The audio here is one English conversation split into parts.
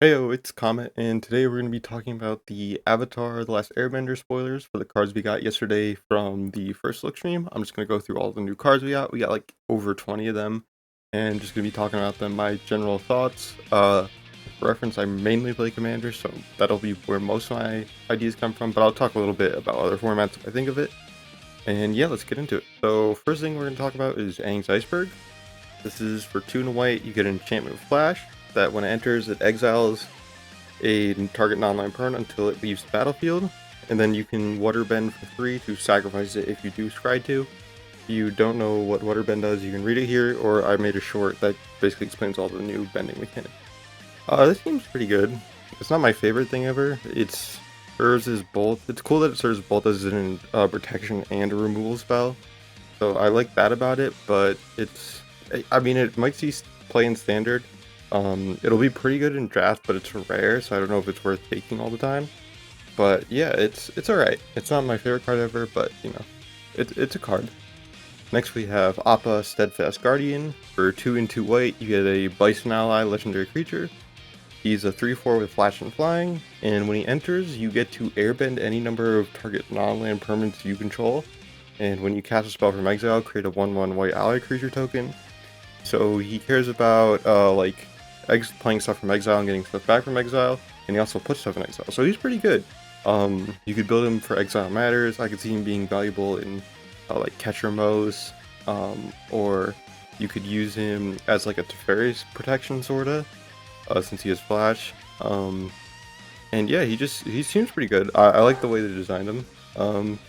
Heyo, it's Comet, and today we're going to be talking about the Avatar: The Last Airbender spoilers for the cards we got yesterday from the first look stream. I'm just going to go through all the new cards we got. We got like over 20 of them, and just going to be talking about them, my general thoughts. For reference, I mainly play Commander, so that'll be where most of my ideas come from, but I'll talk a little bit about other formats if I think of it. And yeah, let's get into it. So, first thing we're going to talk about is Aang's Iceberg. This is for 2 and a white. You get an enchantment with Flash that when it enters, it exiles a target non-land permanent until it leaves the battlefield, and then you can Waterbend for 3 to sacrifice it if you do scry to. If you don't know what Waterbend does, you can read it here, or I made a short that basically explains all the new bending mechanics. This seems pretty good. It's not my favorite thing ever. It serves as both. It's cool that it serves both as an protection and a removal spell. So I like that about it, but I mean, it might see play in standard. It'll be pretty good in draft, but it's rare, so I don't know if it's worth taking all the time. But yeah, it's alright. It's not my favorite card ever, but you know, it's a card. Next we have Appa Steadfast Guardian. For 2 and 2 white, you get a Bison ally legendary creature. He's a 3/4 with flash and flying, and when he enters, you get to airbend any number of target non-land permanents you control. And when you cast a spell from exile, create a 1/1 white ally creature token. So he cares about like playing stuff from exile and getting stuff back from exile, and he also puts stuff in exile. So he's pretty good. You could build him for Exile Matters. I could see him being valuable in like Catcher Mose, or you could use him as like a Teferi's protection sorta, since he has Flash. And yeah, he seems pretty good. I like the way they designed him.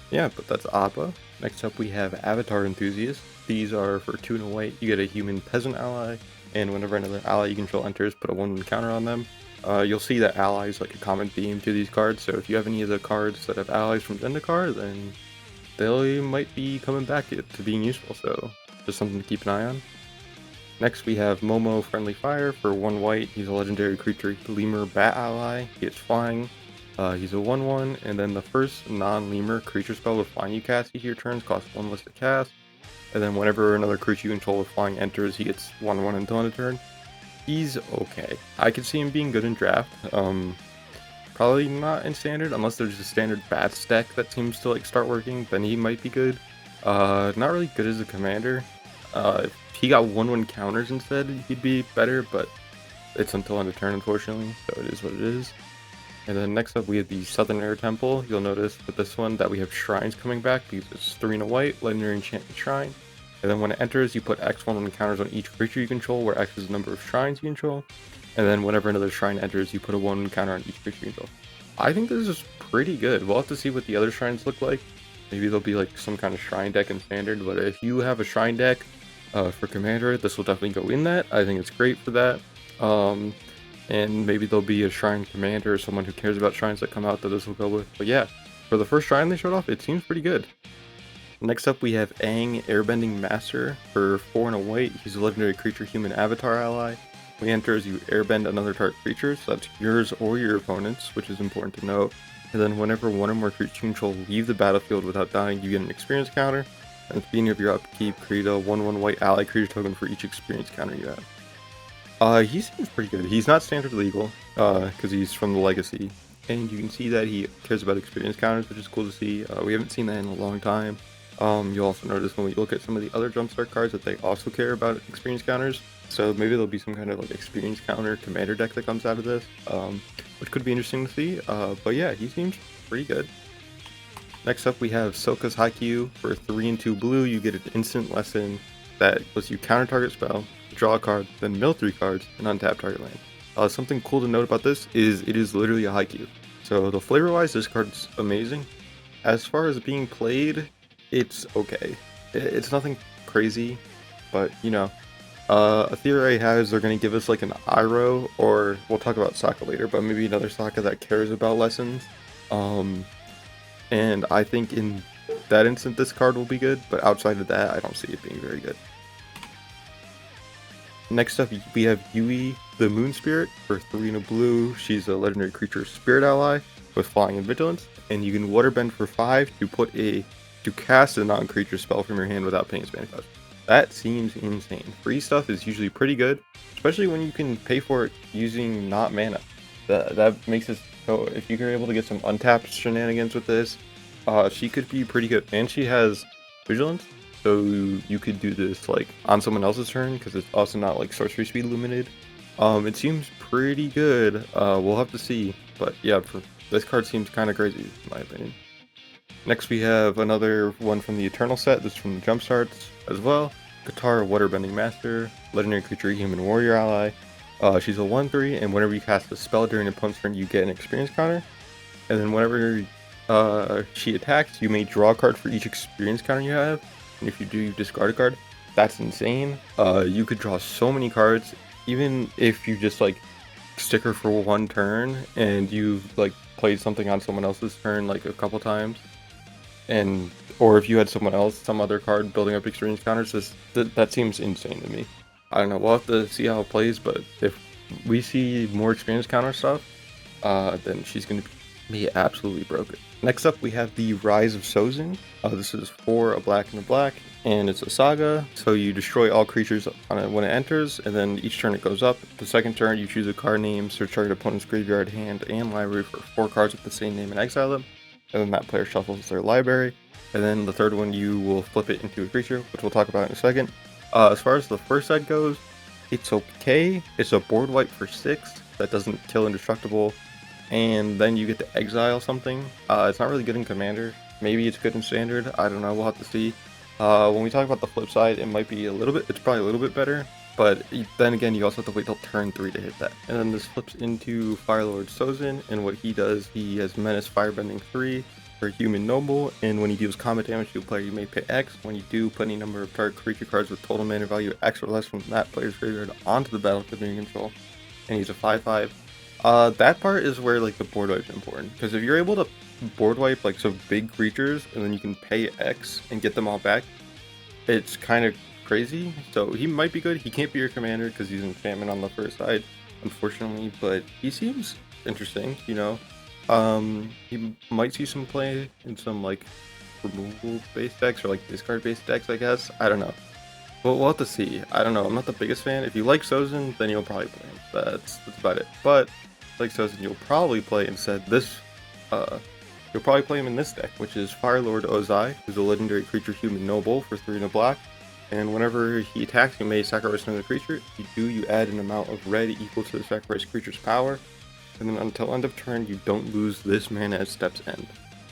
Yeah, but that's Appa. Next up we have Avatar Enthusiast. These are for 2 and a white. You get a human peasant ally, and whenever another ally you control enters, put a 1/1 counter on them. You'll see that ally is like a common theme to these cards, so if you have any of the cards that have allies from Zendikar, then they might be coming back to being useful, so just something to keep an eye on. Next we have Momo Friendly Fire for 1 white. He's a legendary creature lemur bat ally. He gets flying. He's a 1/1, and then the first non-lemur creature spell with flying you cast each of your turns costs 1 less to cast. And then whenever another creature you control with flying enters, he gets 1/1 until end of turn. He's okay. I could see him being good in draft. Probably not in standard, unless there's a standard bats deck that seems to like start working, then he might be good. Not really good as a commander. If he got 1/1 counters instead, he'd be better, but it's until end of turn, unfortunately, so it is what it is. And then next up we have the Southern Air Temple. You'll notice with this one that we have shrines coming back because it's 3 and a white, legendary enchantment shrine. And then when it enters, you put X 1/1 counters on each creature you control, where X is the number of shrines you control. And then whenever another shrine enters, you put a 1/1 counter on each creature you control. I think this is pretty good. We'll have to see what the other shrines look like. Maybe there'll be like some kind of shrine deck in standard, but if you have a shrine deck for Commander, this will definitely go in that. I think it's great for that. And maybe there'll be a shrine commander or someone who cares about shrines that come out that this will go with. But yeah, for the first shrine they showed off, it seems pretty good. Next up we have Aang Airbending Master for 4 and a white. He's a legendary creature human avatar ally. When he enters, you airbend another target creature, so that's yours or your opponent's, which is important to note. And then whenever one or more creatures you control leave the battlefield without dying, you get an experience counter. And at the beginning of your upkeep, create a 1/1 white ally creature token for each experience counter you have. He seems pretty good. He's not standard legal, because he's from the Legacy. And you can see that he cares about experience counters, which is cool to see. We haven't seen that in a long time. You'll also notice when we look at some of the other Jumpstart cards that they also care about experience counters. So maybe there'll be some kind of like experience counter commander deck that comes out of this, which could be interesting to see. But yeah, he seems pretty good. Next up we have Soka's Haikyuu. For 3 and 2 blue, you get an instant lesson that lets you counter target spell, draw a card, then mill 3 cards, and untap target land. Something cool to note about this is it is literally a Haikyuu. So the flavor-wise, this card's amazing. As far as being played, it's okay. It's nothing crazy, but you know, a theory I have is they're going to give us like an Iroh, or we'll talk about Sokka later, but maybe another Sokka that cares about lessons. And I think in that instant this card will be good, but outside of that, I don't see it being very good. Next up, we have Yui, the Moon Spirit, for 3 and a blue. She's a legendary creature spirit ally with flying and vigilance, and you can waterbend for 5 to cast a non-creature spell from your hand without paying its mana cost. That seems insane. Free stuff is usually pretty good, especially when you can pay for it using not mana. That makes it so if you're able to get some untapped shenanigans with this, she could be pretty good. And she has vigilance, so you could do this like on someone else's turn because it's also not like sorcery speed limited. It seems pretty good. We'll have to see, but yeah, this card seems kind of crazy in my opinion. Next we have another one from the Eternal set. This is from the Jumpstarts as well. Guitar Waterbending Master, legendary creature, human warrior ally. She's a 1/3, and whenever you cast a spell during your opponent's turn, you get an experience counter. And then whenever she attacks, you may draw a card for each experience counter you have. And if you do, you discard a card. That's insane. You could draw so many cards, even if you just like stick her for one turn and you like played something on someone else's turn like a couple times. And or if you had someone else, some other card building up experience counters, that seems insane to me. I don't know, we'll have to see how it plays, but if we see more experience counter stuff, then she's going to be absolutely broken. Next up, we have the Rise of Sozin. This is for a black and a black, and it's a saga, so you destroy all creatures on it when it enters, and then each turn it goes up. The second turn, you choose a card name, search target opponent's graveyard, hand, and library for 4 cards with the same name and exile them, and then that player shuffles their library. And then the third one, you will flip it into a creature, which we'll talk about in a second. As far as the first side goes, it's okay. It's a board wipe for 6 that doesn't kill indestructible, and then you get to exile something. It's not really good in Commander. Maybe it's good in Standard. I don't know. We'll have to see. When we talk about the flip side, it might be a little bit. It's probably a little bit better, but then again, you also have to wait till turn 3 to hit that. And then this flips into Firelord Sozin, and what he does, he has Menace Firebending 3 for Human Noble, and when he deals combat damage to a player, you may pay X. When you do, put any number of target creature cards with total mana value X or less from that player's graveyard onto the battlefield under your control, and he's a 5/5. That part is where like the board wipe is important, because if you're able to board wipe like some big creatures and then you can pay X and get them all back, it's kind of crazy. So he might be good. He can't be your commander because he's enchantment on the first side, unfortunately, but he seems interesting, you know. You might see some play in some like removal based decks or like discard based decks, I guess. I don't know. But we'll have to see. I don't know. I'm not the biggest fan. If you like Sozin, then you'll probably play him. That's about it. But like Sozin, you'll probably play instead this. You'll probably play him in this deck, which is Firelord Ozai, who's a legendary creature human noble for 3 and a black. And whenever he attacks, you may sacrifice another creature. If you do, you add an amount of red equal to the sacrificed creature's power. And then until end of turn, you don't lose this mana at step's end.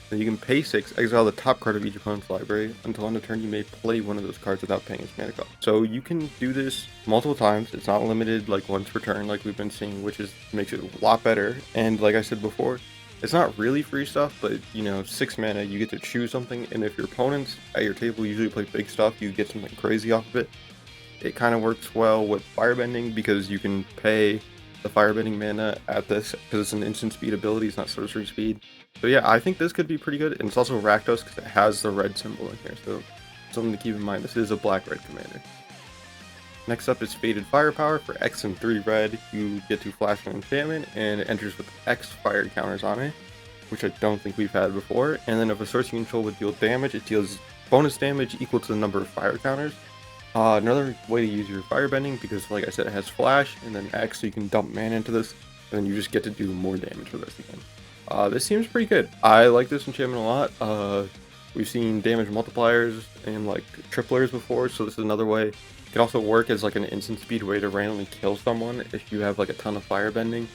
Then you can pay 6, exile the top card of each opponent's library. Until end of turn, you may play one of those cards without paying its mana cost. So you can do this multiple times. It's not limited like once per turn like we've been seeing, which makes it a lot better. And like I said before, it's not really free stuff, but you know, 6 mana, you get to choose something. And if your opponents at your table usually play big stuff, you get something crazy off of it. It kind of works well with Firebending because you can pay the Firebending mana at this because it's an instant speed ability, it's not sorcery speed. So yeah, I think this could be pretty good, and it's also Rakdos because it has the red symbol in here, so something to keep in mind. This is a black-red commander. Next up is Fated Firepower. For X and 3 red, you get to flash an enchantment, and it enters with X fire counters on it, which I don't think we've had before. And then if a source you control would deal damage, it deals bonus damage equal to the number of fire counters. Another way to use your Firebending, because like I said, it has flash and then X, so you can dump mana into this, and then you just get to do more damage for the rest of the game. This seems pretty good. I like this enchantment a lot. We've seen damage multipliers and like triplers before, so this is another way. It can also work as like an instant speed way to randomly kill someone if you have like a ton of Firebending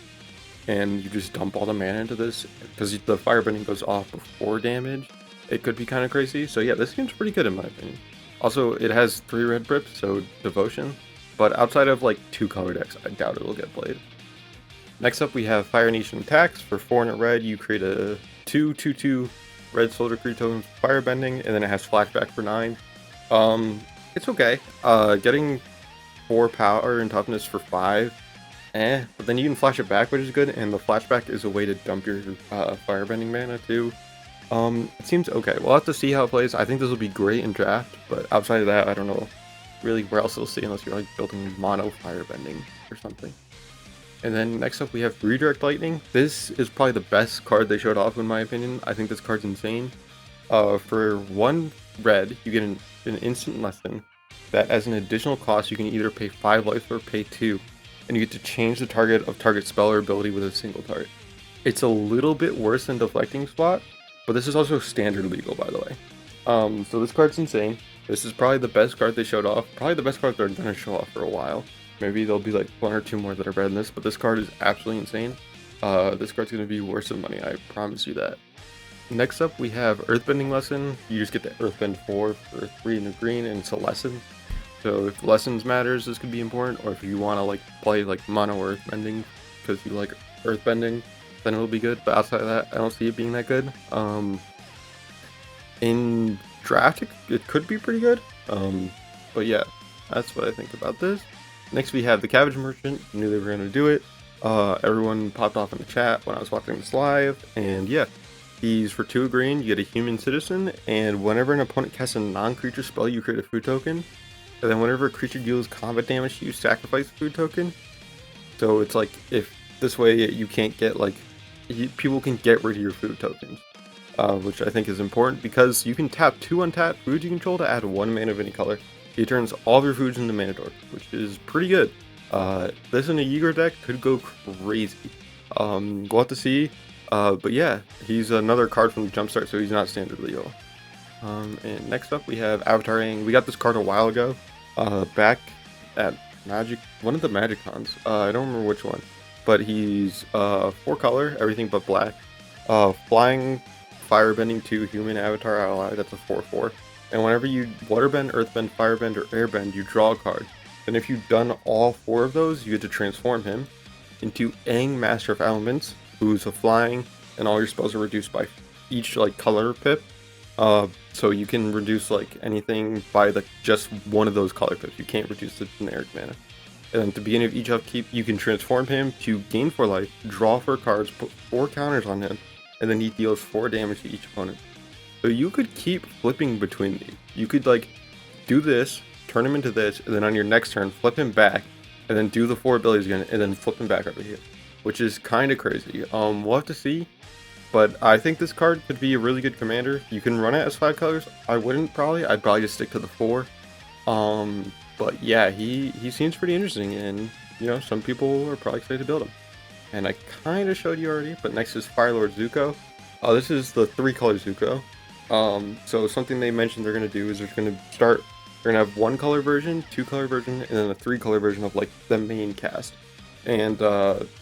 and you just dump all the mana into this, because the Firebending goes off before damage. It could be kind of crazy. So yeah, this seems pretty good in my opinion. Also, it has 3 red brips, so Devotion, but outside of like 2 color decks, I doubt it will get played. Next up, we have Fire Nation Attacks. For 4 and a red, you create a 2/2/2 red soldier creature token Firebending, and then it has Flashback for 9. It's okay. Getting 4 power and toughness for 5, but then you can flash it back, which is good, and the Flashback is a way to dump your Firebending mana too. It seems okay. We'll have to see how it plays. I think this will be great in draft, but outside of that, I don't know really where else you'll see unless you're like building mono Firebending or something. And then next up we have Redirect Lightning. This is probably the best card they showed off in my opinion. I think this card's insane. For 1 red, you get an instant lesson. that as an additional cost, you can either pay 5 life or pay 2, and you get to change the target of target spell or ability with a single target. It's a little bit worse than Deflecting Spot, but this is also standard legal, by the way. So this card's insane. This is probably the best card they showed off. Probably the best card they're gonna show off for a while. Maybe there'll be like 1 or 2 more that are better than this, but this card is absolutely insane. This card's gonna be worth some money, I promise you that. Next up, we have Earthbending Lesson. You just get the Earthbend 4 for 3 in the green, and it's a lesson. So if lessons matters, this could be important, or if you want to like play like mono Earthbending because you like Earthbending, then it'll be good. But outside of that, I don't see it being that good. In draft, it could be pretty good. But yeah, that's what I think about this. Next, we have the Cabbage Merchant. Knew they were going to do it. Everyone popped off in the chat when I was watching this live, and yeah, he's for 2 green. You get a human citizen, and whenever an opponent casts a non-creature spell, you create a food token. And then whenever a creature deals combat damage, you sacrifice a food token. So it's like, if this way you can't get like, people can get rid of your food tokens. Which I think is important because you can tap 2 untapped foods you control to add 1 mana of any color. He turns all of your foods into mana dork, which is pretty good. This in a Yeager deck could go crazy. We'll have to see. But yeah, he's another card from the Jumpstart, so he's not standard legal. And next up we have Avatar Aang. We got this card a while ago. Back at Magic, one of the Magic Cons. I don't remember which one, but he's 4 color, everything but black. Flying, Firebending 2 human avatar ally. That's a 4/4. And whenever you Waterbend, Earthbend, Firebend, or Airbend, you draw a card. And if you've done all 4 of those, you get to transform him into Aang, Master of Elements, who's a flying, and all your spells are reduced by each like color pip. So you can reduce like anything by like just one of those color pips. You can't reduce the generic mana. And at the beginning of each upkeep, you can transform him to gain 4 life, draw 4 cards, put 4 counters on him, and then he deals 4 damage to each opponent. So you could keep flipping between these. You could like do this, turn him into this, and then on your next turn, flip him back, and then do the 4 abilities again, and then flip him back over here, which is kind of crazy. We'll have to see. But I think this card could be a really good commander. You can run it as 5 colors. I wouldn't probably. I'd probably just stick to the 4. But yeah, he seems pretty interesting, and you know, some people are probably excited to build him. And I kind of showed you already. But next is Firelord Zuko. This is the 3 color Zuko. So something they mentioned they're gonna do is they're gonna have 1 color version, 2 color version, and then a 3 color version of like the main cast. And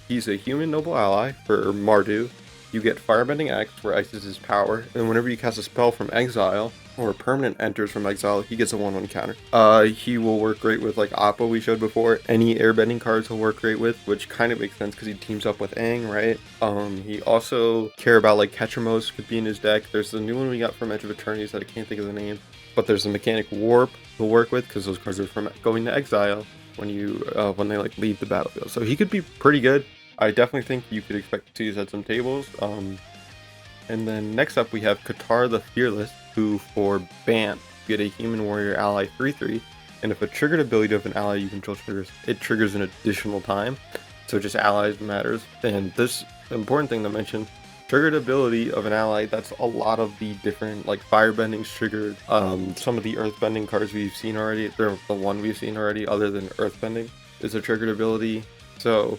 he's a human noble ally for Mardu. You get Firebending X, where X is his power, and whenever you cast a spell from exile, or a permanent enters from exile, he gets a 1/1 counter. He will work great with like Appa we showed before. Any airbending cards he'll work great with, which kind of makes sense because he teams up with Aang, right? He also care about like Ketramos could be in his deck. There's the new one we got from Edge of Eternities that I can't think of the name. But there's a Mechanic Warp he'll work with because those cards are from going to exile when they like leave the battlefield. So he could be pretty good. I definitely think you could expect to use at some tables. And then next up we have Katar the Fearless, who for Bant, you get a human warrior ally 3/3, and if a triggered ability of an ally you control triggers, it triggers an additional time. So just allies matters. And this important thing to mention, triggered ability of an ally, that's a lot of the different like firebending's triggered. Some of the earthbending cards we've seen already, they're the one we've seen already other than earthbending is a triggered ability. So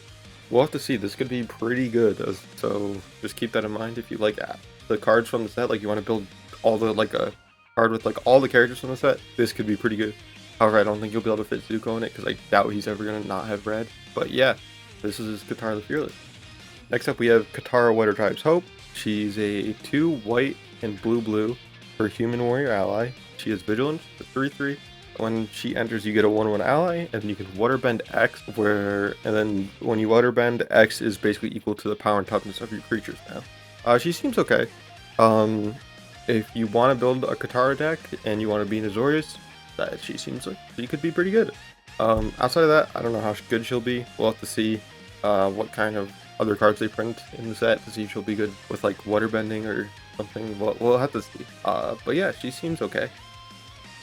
we'll have to see. This could be pretty good. So just keep that in mind if you like the cards from the set. Like you want to build all the like a card with like all the characters from the set. This could be pretty good. However, I don't think you'll be able to fit Zuko in it because I doubt he's ever gonna not have red. But yeah, this is Katara the Fearless. Next up we have Katara Weather Tribe's Hope. She's a 2 white and blue for human warrior ally. She has vigilance for 3/3. When she enters, you get a 1/1 ally, and you can waterbend X, and then when you waterbend, X is basically equal to the power and toughness of your creatures now. She seems okay. If you want to build a Katara deck and you want to be an Azorius, she seems like she could be pretty good. Outside of that, I don't know how good she'll be. We'll have to see what kind of other cards they print in the set to see if she'll be good with like waterbending or something. We'll have to see. But yeah, she seems okay.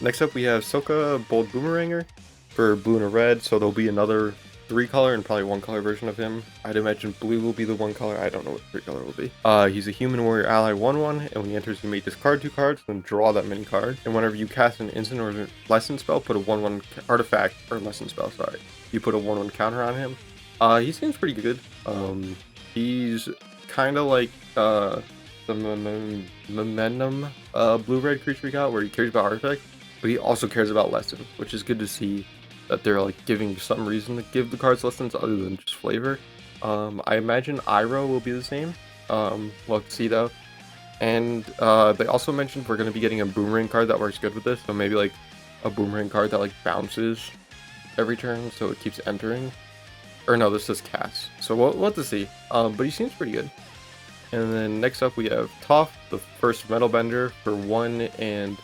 Next up we have Soka Bold Boomeranger for blue and a red, so there'll be another 3-color and probably 1-color version of him. I'd imagine blue will be the 1-color. I don't know what 3-color will be. He's a human warrior ally 1/1, and when he enters, you may discard 2 cards, then draw that many cards. And whenever you cast an instant or lesson spell, put a 1/1 artifact, or lesson spell, sorry. You put a 1/1 counter on him. He seems pretty good. He's kind of like the momentum blue-red creature we got, where he cares about artifacts, but he also cares about lessons, which is good to see that they're like giving some reason to give the cards lessons other than just flavor. I imagine Iroh will be the same. We'll have to see though. And they also mentioned we're going to be getting a boomerang card that works good with this, so maybe like a boomerang card that like bounces every turn, so it keeps entering. Or no, this is cast, so we'll have to see. But he seems pretty good. And then next up we have Toph, the first Metal Bender for 1, and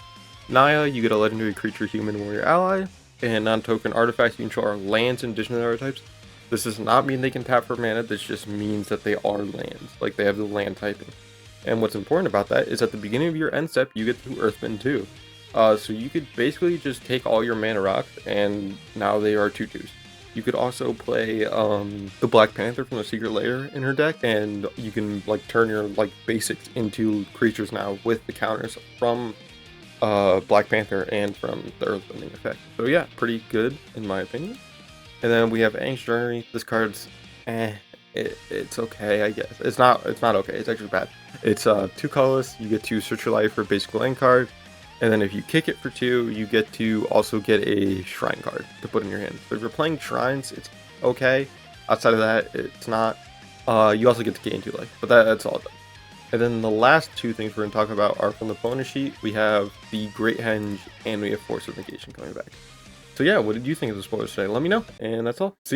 Naya, you get a legendary creature human warrior ally, and non-token artifacts you control are lands in addition to the archetypes. This does not mean they can tap for mana, this just means that they are lands, like they have the land typing. And what's important about that is at the beginning of your end step, you get to Earthman too. So you could basically just take all your mana rocks, and now they are 2/2s. You could also play the Black Panther from the Secret Lair in her deck, and you can like turn your like basics into creatures now with the counters from Black Panther and from the Earthbending effect. So yeah, pretty good in my opinion. And then we have Aang's Journey. This card's it's okay, I guess. It's not okay. It's actually bad. It's 2 colorless. You get to search your life for a basic land card. And then if you kick it for 2, you get to also get a shrine card to put in your hand. So if you're playing shrines, it's okay. Outside of that, it's not. You also get to gain 2 life, but that's all done. And then the last 2 things we're going to talk about are from the bonus sheet. We have the Great Henge and we have Force of Negation coming back. So yeah, what did you think of the spoilers today? Let me know, and that's all. See ya.